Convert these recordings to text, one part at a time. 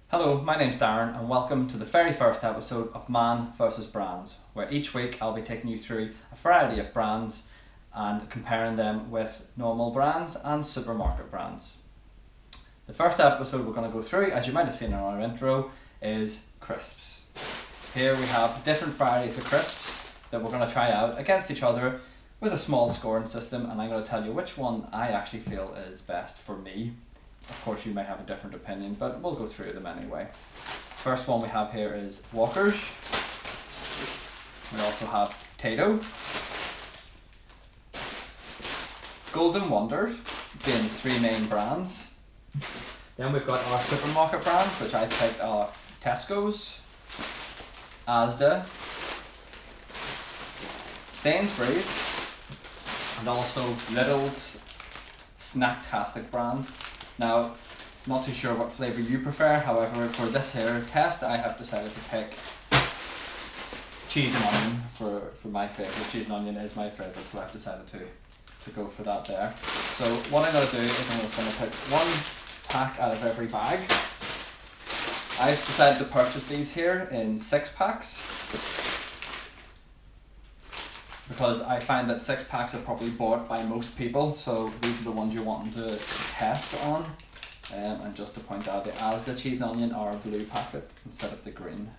Hello, my name's Darren and welcome to the very first episode of Man vs Brands, where each week I'll be taking you through a variety of brands and comparing them with normal brands and supermarket brands. The first episode we're going to go through, as you might have seen in our intro, is crisps. Here we have different varieties of crisps that we're going to try out against each other with a small scoring system, and I'm going to tell you which one I actually feel is best for me. Of course you may have a different opinion, but we'll go through them anyway. First one we have here is Walkers. We also have Tato. Golden Wonders, being the three main brands. Then we've got our supermarket brands, which I picked are Tesco's, Asda, Sainsbury's, and also Lidl's Snacktastic brand. Now, not too sure what flavour you prefer, however for this here test I have decided to pick cheese and onion for my favourite. Cheese and onion is my favourite, so I've decided to go for that there. So what I'm going to do is I'm just going to pick one pack out of every bag. I've decided to purchase these here in 6 packs because I find that 6 packs are probably bought by most people, so these are the ones you're wanting to test on. And just to point out, the Asda cheese and onion are a blue packet instead of the green.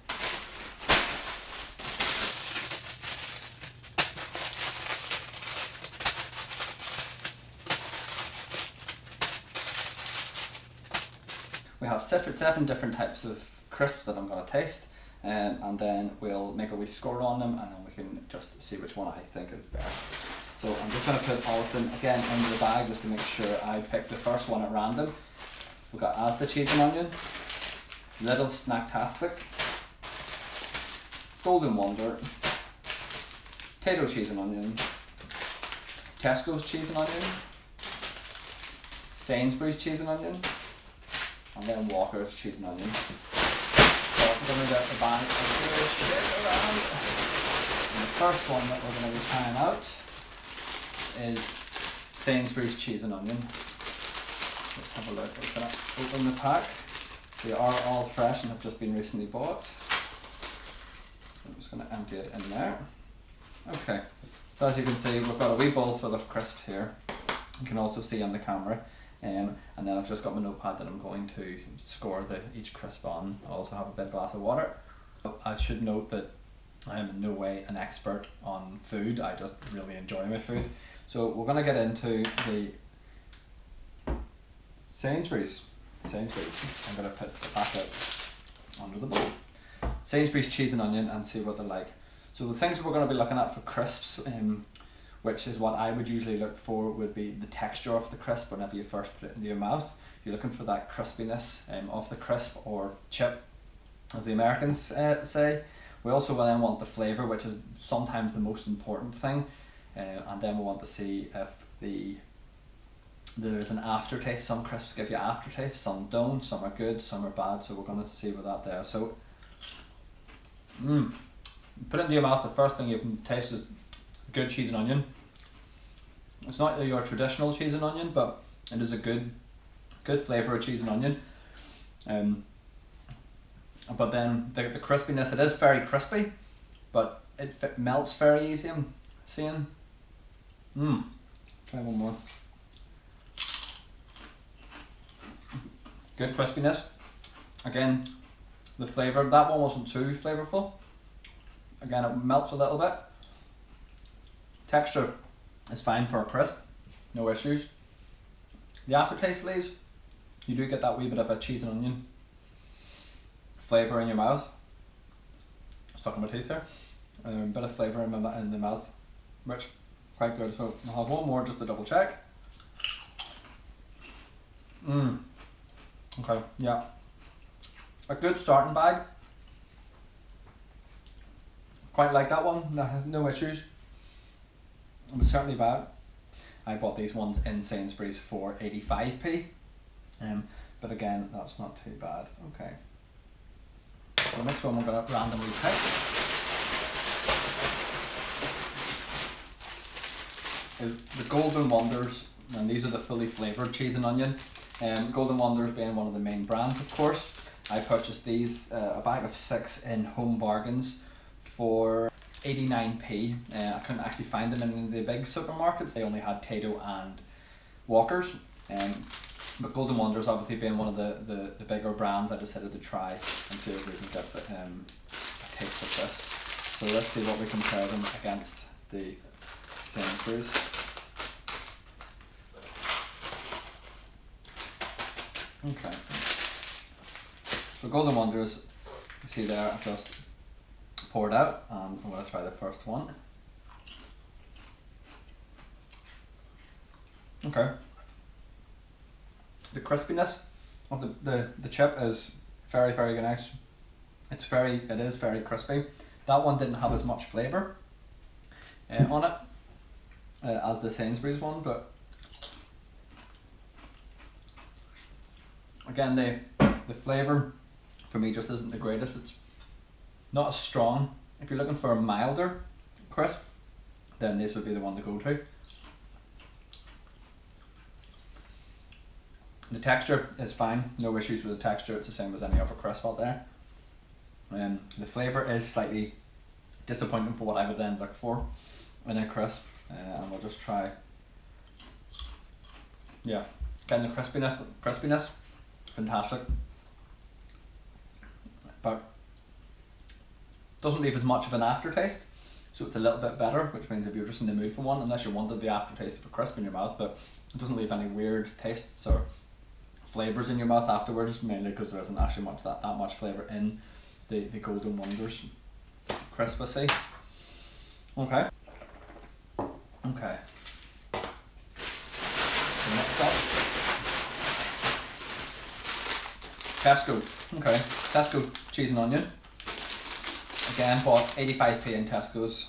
We have 7 different types of crisps that I'm going to taste. And then we'll make a wee score on them, and then we can just see which one I think is best. So I'm just going to put all of them again into the bag just to make sure I pick the first one at random. We've got Asda cheese and onion, Lidl Snacktastic, Golden Wonder, Tato cheese and onion, Tesco's cheese and onion, Sainsbury's cheese and onion, and then Walker's cheese and onion. We're going to get the bag and shake around. And the first one that we're going to be trying out is Sainsbury's cheese and onion. Let's have a look. We're going to open the pack. They are all fresh and have just been recently bought. So I'm just going to empty it in there. Okay, so as you can see, we've got a wee bowl full of crisp here. You can also see on the camera. And then I've just got my notepad that I'm going to score each crisp on. I also have a big glass of water. I should note that I am in no way an expert on food. I just really enjoy my food. So we're going to get into the Sainsbury's. I'm going to put the packet under the bowl. Sainsbury's cheese and onion, and see what they're like. So the things we're going to be looking at for crisps, which is what I would usually look for, would be the texture of the crisp whenever you first put it into your mouth. You're looking for that crispiness of the crisp, or chip, as the Americans say. We also then want the flavour, which is sometimes the most important thing. And then we want to see if there's an aftertaste. Some crisps give you aftertaste, some don't, some are good, some are bad. So we're going to see with that there. So, put it into your mouth, the first thing you can taste is good cheese and onion. It's not your traditional cheese and onion, but it is a good flavour of cheese and onion. But then the crispiness, it is very crispy, but it melts very easy. I'm seeing. Try one more. Good crispiness. Again, the flavour, that one wasn't too flavourful. Again, it melts a little bit. Texture is fine for a crisp, no issues. The aftertaste leaves, you do get that wee bit of a cheese and onion flavour in your mouth. Stuck in my teeth here. A bit of flavour in the mouth, which is quite good. So I'll have one more just to double check. Okay, yeah. A good starting bag. Quite like that one, no issues. It was certainly bad. I bought these ones in Sainsbury's for 85p, but again, that's not too bad. Okay. So the next one we're going to randomly pick is the Golden Wonders, and these are the fully flavoured cheese and onion. Golden Wonders being one of the main brands, of course. I purchased these, a bag of 6 in Home Bargains for 89p. I couldn't actually find them in the big supermarkets. They only had Tato and Walkers. But Golden Wonders obviously being one of the bigger brands, I decided to try and see if we can get a taste of this. So let's see what we compare them against the Sainsbury's. Okay. So Golden Wonders, you see there, I've just poured out, and I'm going to try the first one. Okay. The crispiness of the chip is very, very nice. It is very crispy. That one didn't have as much flavour on it as the Sainsbury's one, but again, the flavour for me just isn't the greatest. It's not as strong. If you're looking for a milder crisp, then this would be the one to go to. The texture is fine, no issues with the texture, it's the same as any other crisp out there. The flavour is slightly disappointing for what I would then look for in a crisp, and we'll just try, yeah, getting the crispiness, fantastic, but doesn't leave as much of an aftertaste, so it's a little bit better, which means if you're just in the mood for one, unless you wanted the aftertaste of a crisp in your mouth, but it doesn't leave any weird tastes or flavours in your mouth afterwards, mainly because there isn't actually that much flavour in the Golden Wonders crisp, I see. Okay. Okay. So next up, Tesco. Okay, Tesco cheese and onion. Again, bought 85p in Tesco's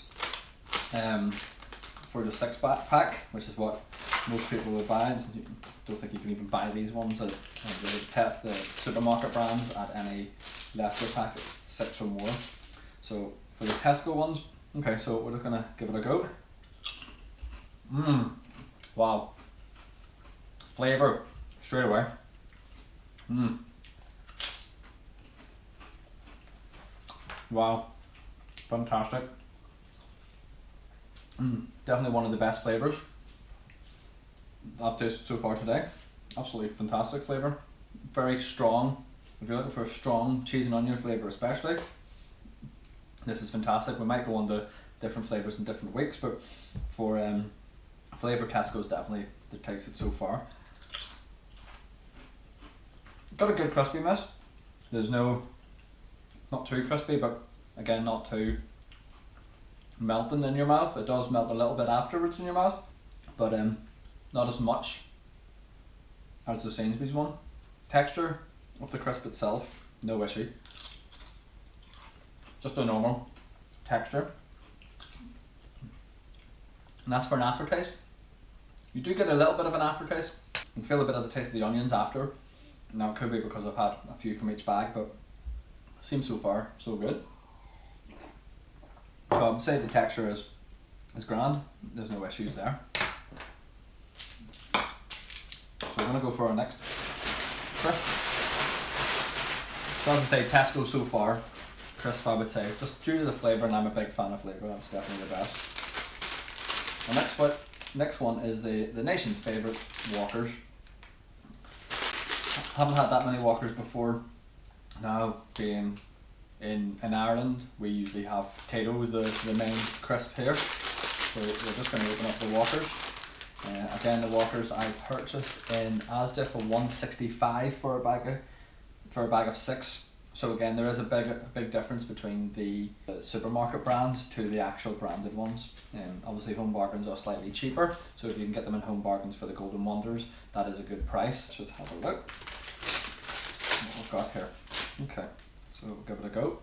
for the 6-pack, which is what most people would buy. I don't think you can even buy these ones at the supermarket brands at any lesser pack. It's 6 or more. So for the Tesco ones, okay, so we're just gonna give it a go. Wow. Flavour straight away. Wow, fantastic. Definitely one of the best flavours I've tasted so far today. Absolutely fantastic flavour. Very strong. If you're looking for a strong cheese and onion flavour especially, this is fantastic. We might go on to different flavours in different weeks, but for flavour, Tesco's definitely the tasted so far. Got a good crispiness. There's not too crispy, but again not too melting in your mouth. It does melt a little bit afterwards in your mouth, but not as much as the Sainsbury's one. Texture of the crisp itself, no issue. Just a normal texture. And that's for an aftertaste. You do get a little bit of an aftertaste. You can feel a bit of the taste of the onions after. Now it could be because I've had a few from each bag, but seems so far so good. So I would say the texture is grand. There's no issues there. So we're gonna go for our next crisp. So as I say, Tesco so far, crisp I would say, just due to the flavour, and I'm a big fan of flavour, that's definitely the best. The next one is the nation's favourite, Walkers. Haven't had that many Walkers before. Now being in Ireland, we usually have Tato as the main crisp here. So we're just going to open up the Walkers. Again, the Walkers I purchased in Asda for $1.65 for a bag of 6. So again, there is a big difference between the supermarket brands to the actual branded ones. Obviously Home Bargains are slightly cheaper, so if you can get them in Home Bargains for the Golden Wonders, that is a good price. Let's just have a look what we've got here. Okay, so we'll give it a go.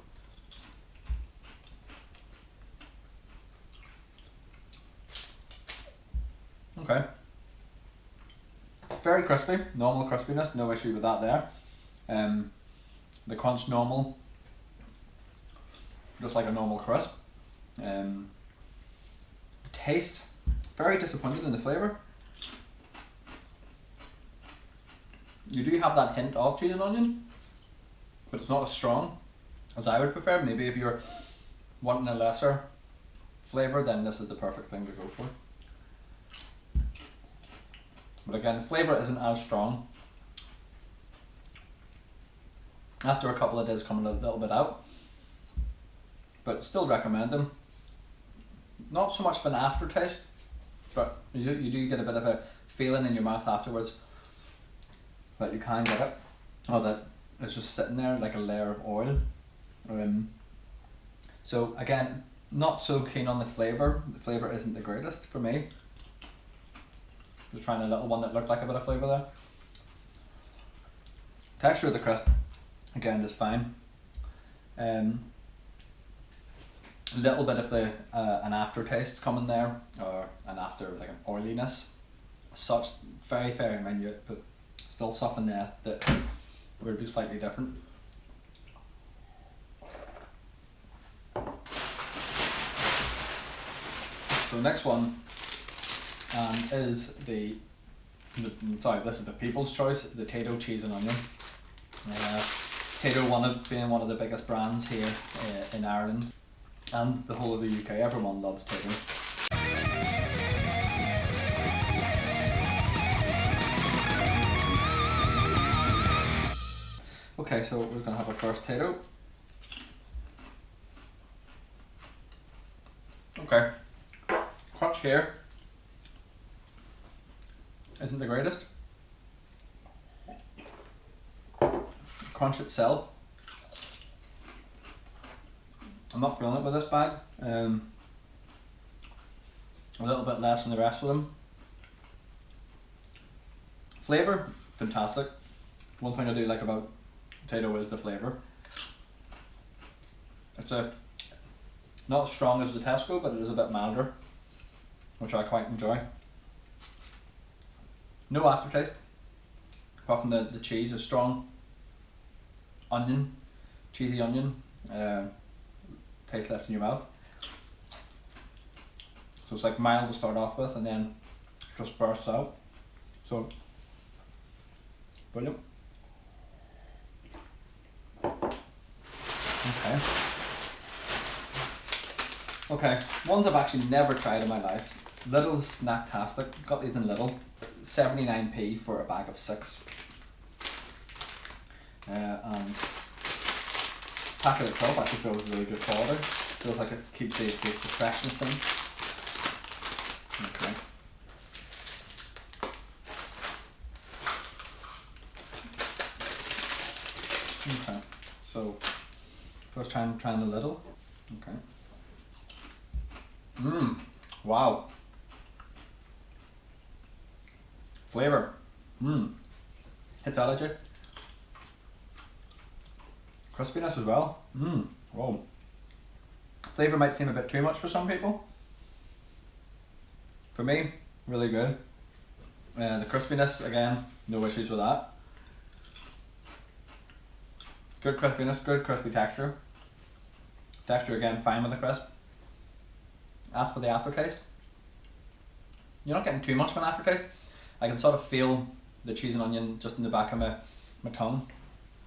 Okay. Very crispy, normal crispiness, no issue with that there. The crunch normal, just like a normal crisp. The taste, very disappointed in the flavour. You do have that hint of cheese and onion, but it's not as strong as I would prefer. Maybe if you're wanting a lesser flavour, then this is the perfect thing to go for. But again, the flavour isn't as strong. After a couple of days coming a little bit out, but still recommend them. Not so much of an aftertaste, but you do get a bit of a feeling in your mouth afterwards that you can get it, or that it's just sitting there like a layer of oil. So again, not so keen on the flavour. The flavour isn't the greatest for me. Just trying a little one that looked like a bit of flavour there. Texture of the crisp, again, is fine. Little bit of the an aftertaste coming there, or an after like an oiliness. Such very minute, but still something there that would be slightly different. So next one is this is the People's Choice, the Tato cheese and onion. Tato being one of the biggest brands here in Ireland and the whole of the UK. Everyone loves Tato. Okay, so we're gonna have our first Tato. Okay, crunch here isn't the greatest. Crunch itself, I'm not feeling it with this bag. A little bit less than the rest of them. Flavour, fantastic. One thing I do like about Tato is the flavour. It's not as strong as the Tesco, but it is a bit milder, which I quite enjoy. No aftertaste, apart from the cheese is strong. Onion, cheesy onion, taste left in your mouth. So it's like mild to start off with and then just bursts out. So, brilliant. Okay, ones I've actually never tried in my life. Lidl's Snacktastic. Got these in Lidl. 79p for a bag of 6. And packet itself actually feels really good quality. Feels like it keeps the freshness in. Okay. Okay, so first time trying the Lidl. Okay. Wow. Flavour. Hits out at you. Crispiness as well. Whoa. Flavour might seem a bit too much for some people. For me, really good. The crispiness, again, no issues with that. Good crispiness, good crispy texture. Texture again, fine with the crisp. As for the aftertaste, you're not getting too much of an aftertaste. I can sort of feel the cheese and onion just in the back of my tongue.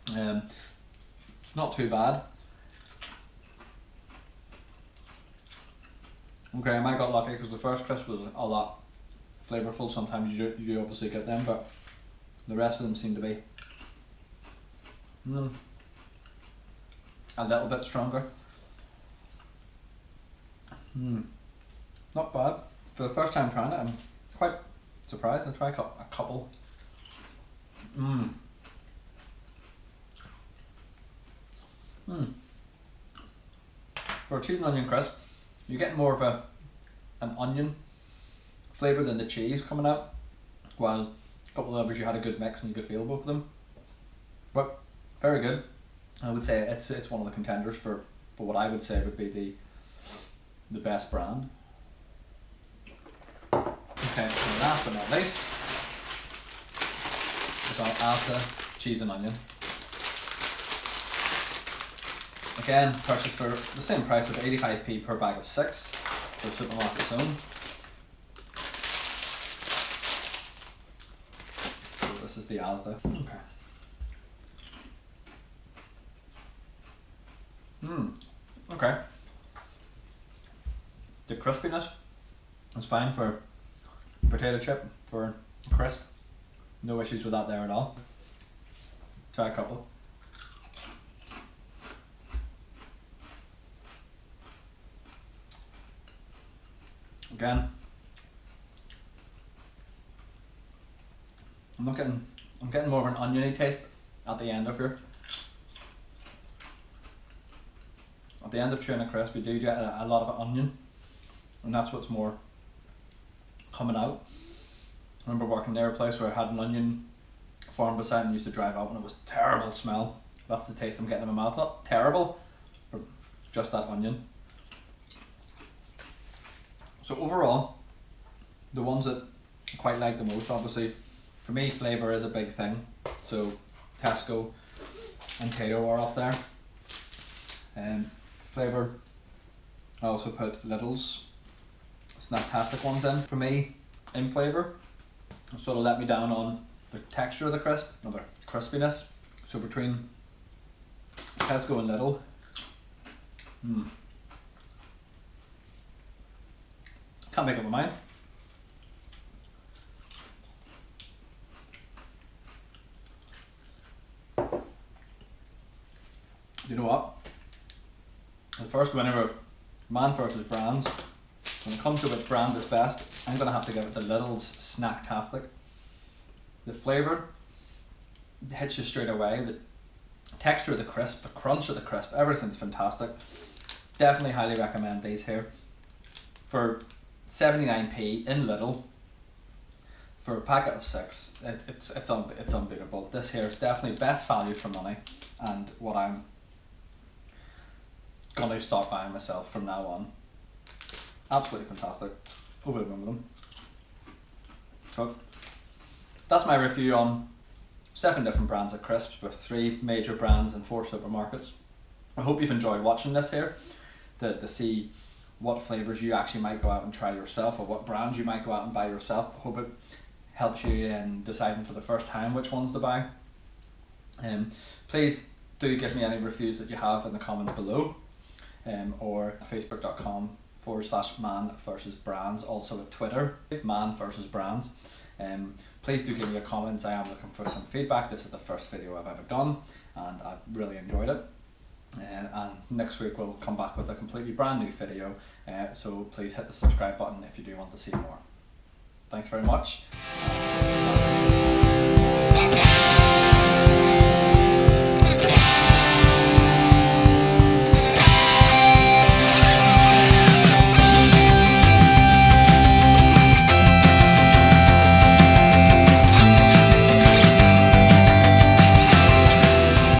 It's not too bad. Okay, I might have got lucky because the first crisp was a lot flavourful. Sometimes you do obviously get them, but the rest of them seem to be a little bit stronger. Not bad. For the first time trying it, I'm quite surprised. I'll try a couple. For a cheese and onion crisp, you get more of an onion flavour than the cheese coming out, while a couple of others you had a good mix and you could feel both of them. But very good. I would say it's one of the contenders for what I would say would be the best brand. Okay, and last but not least is our Asda cheese and onion. Again, purchased for the same price of 85p per bag of 6 for Supermarket's own. So this is the Asda. Okay. Okay. The crispiness is fine for potato chip, for crisp. No issues with that there at all. Try a couple. Again, I'm getting more of an oniony taste at the end of here. At the end of chewing a crisp, you do get a lot of onion, and that's what's more coming out. I remember working near a place where I had an onion farm beside and used to drive out, and it was terrible smell. That's the taste I'm getting in my mouth. Not terrible, but just that onion. So overall, the ones that I quite like the most, obviously, for me, flavour is a big thing. So Tesco and Tato are up there. Flavour, I also put Lidl's Snacktastic ones in. For me, in flavour, sort of let me down on the texture of the crisp, or the crispiness. So between Tesco and Lidl, can't make up my mind. You know what? The first winner of Man versus Brands, when it comes to which brand is best, I'm going to have to give it to Lidl's Snacktastic. The flavour hits you straight away, the texture of the crisp, the crunch of the crisp, everything's fantastic. Definitely highly recommend these here. For 79p in Lidl, for a packet of 6, it's unbeatable. This here is definitely best value for money, and what I'm going to start buying myself from now on. Absolutely fantastic. Over the moon with them. So that's my review on 7 different brands of crisps with 3 major brands and 4 supermarkets. I hope you've enjoyed watching this here to see what flavours you actually might go out and try yourself, or what brands you might go out and buy yourself. I hope it helps you in deciding for the first time which ones to buy. Please do give me any reviews that you have in the comments below, or facebook.com/man versus brands, also at Twitter, man versus brands. Please do give me a comment. I am looking for some feedback. This is the first video I've ever done, and I've really enjoyed it. And next week we'll come back with a completely brand new video, so please hit the subscribe button if you do want to see more. Thanks very much.